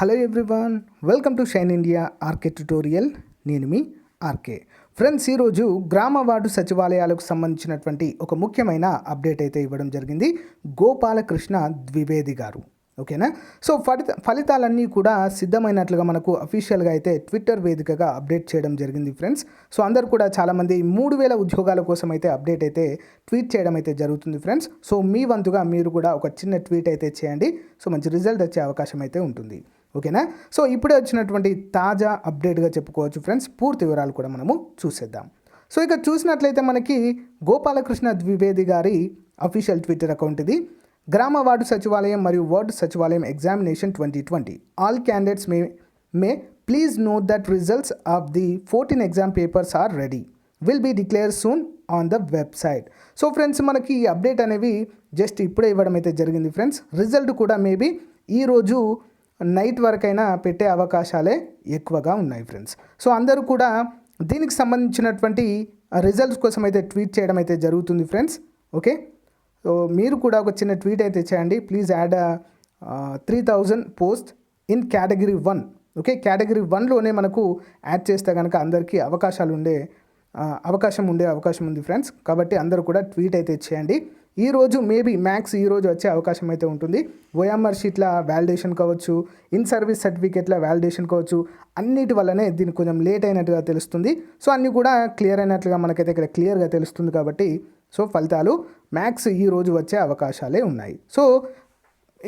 Hello everyone, welcome to Shine India RK tutorial. నేను మీ RK. Friends, ఈరోజు గ్రామ వార్డు సచివాలయాలకు సంబంధించినటువంటి ఒక ముఖ్యమైన అప్డేట్ అయితే ఇవ్వడం జరిగింది గోపాలకృష్ణ ద్వివేది గారు. ఓకేనా? సో ఫలితాలన్నీ కూడా సిద్ధమైనట్లుగా మనకు అఫీషియల్గా అయితే ట్విట్టర్ వేదికగా అప్డేట్ చేయడం జరిగింది ఫ్రెండ్స్. సో అందరు కూడా చాలామంది 3,000 ఉద్యోగాల కోసం అయితే అప్డేట్ అయితే ట్వీట్ చేయడం అయితే జరుగుతుంది ఫ్రెండ్స్. సో మీ వంతుగా మీరు కూడా ఒక చిన్న ట్వీట్ అయితే చేయండి. సో మంచి రిజల్ట్ వచ్చే అవకాశం అయితే ఉంటుంది. ఓకేనా? సో ఇప్పుడే వచ్చినటువంటి తాజా అప్డేట్గా చెప్పుకోవచ్చు ఫ్రెండ్స్. పూర్తి వివరాలు కూడా మనము చూసేద్దాం. సో ఇక చూసినట్లయితే మనకి గోపాలకృష్ణ ద్వివేది గారి అఫీషియల్ ట్విట్టర్ అకౌంట్ ఇది. గ్రామ వార్డు సచివాలయం మరియు ward Sachivalayam examination 2020. All candidates may please note that results of the 14 exam papers are ready. Will be declare soon on the website. So friends, మనకి ఈ అప్డేట్ అనేవి జస్ట్ ఇప్పుడే ఇవ్వడం అయితే జరిగింది ఫ్రెండ్స్. రిజల్ట్ కూడా మేబీ ఈరోజు నైట్ వరకైనా పెట్టే అవకాశాలే ఎక్కువగా ఉన్నాయి ఫ్రెండ్స్. సో అందరూ కూడా దీనికి సంబంధించినటువంటి రిజల్ట్స్ కోసం అయితే ట్వీట్ చేయడం అయితే జరుగుతుంది ఫ్రెండ్స్. ఓకే, సో మీరు కూడా ఒక చిన్న ట్వీట్ అయితే చేయండి. Please add 3,000 post in category 1. Okay, category 1లోనే మనకు యాడ్ చేస్తే కనుక అందరికీ అవకాశం ఉంది ఫ్రెండ్స్. కాబట్టి అందరూ కూడా ట్వీట్ అయితే చేయండి. ఈరోజు మేబీ మ్యాక్స్ ఈరోజు వచ్చే అవకాశం అయితే ఉంటుంది. ఓఎంఆర్ షీట్ల వ్యాలిడేషన్ కావచ్చు, ఇన్ సర్వీస్ సర్టిఫికేట్ల వ్యాలిడేషన్ కావచ్చు, అన్నిటి వల్లనే దీనికి కొంచెం లేట్ అయినట్టుగా తెలుస్తుంది. సో అన్నీ కూడా క్లియర్ అయినట్లుగా మనకైతే ఇక్కడ క్లియర్గా తెలుస్తుంది. కాబట్టి సో ఫలితాలు మ్యాక్స్ ఈరోజు వచ్చే అవకాశాలే ఉన్నాయి. సో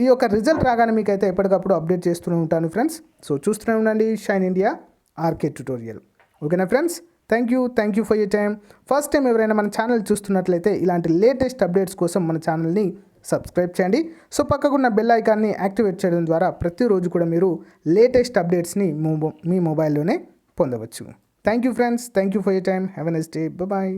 ఈ యొక్క రిజల్ట్ రాగానే మీకైతే ఎప్పటికప్పుడు అప్డేట్ చేస్తూనే ఉంటాను ఫ్రెండ్స్. సో చూస్తూనే ఉండండి షైన్ ఇండియా ఆర్కే ట్యుటోరియల్. ఓకేనా friends? Thank you for your time. First time ఎవరైనా మన ఛానల్ చూస్తున్నట్లయితే ఇలాంటి లేటెస్ట్ అప్డేట్స్ కోసం మన ఛానల్ని సబ్స్క్రైబ్ చేయండి. సో పక్కకున్న బెల్ ఐకాన్ని యాక్టివేట్ చేయడం ద్వారా ప్రతిరోజు కూడా మీరు లేటెస్ట్ అప్డేట్స్ని మీ మొబైల్లోనే పొందవచ్చు. Thank you friends. Thank you for your time. Have a nice day. Bye.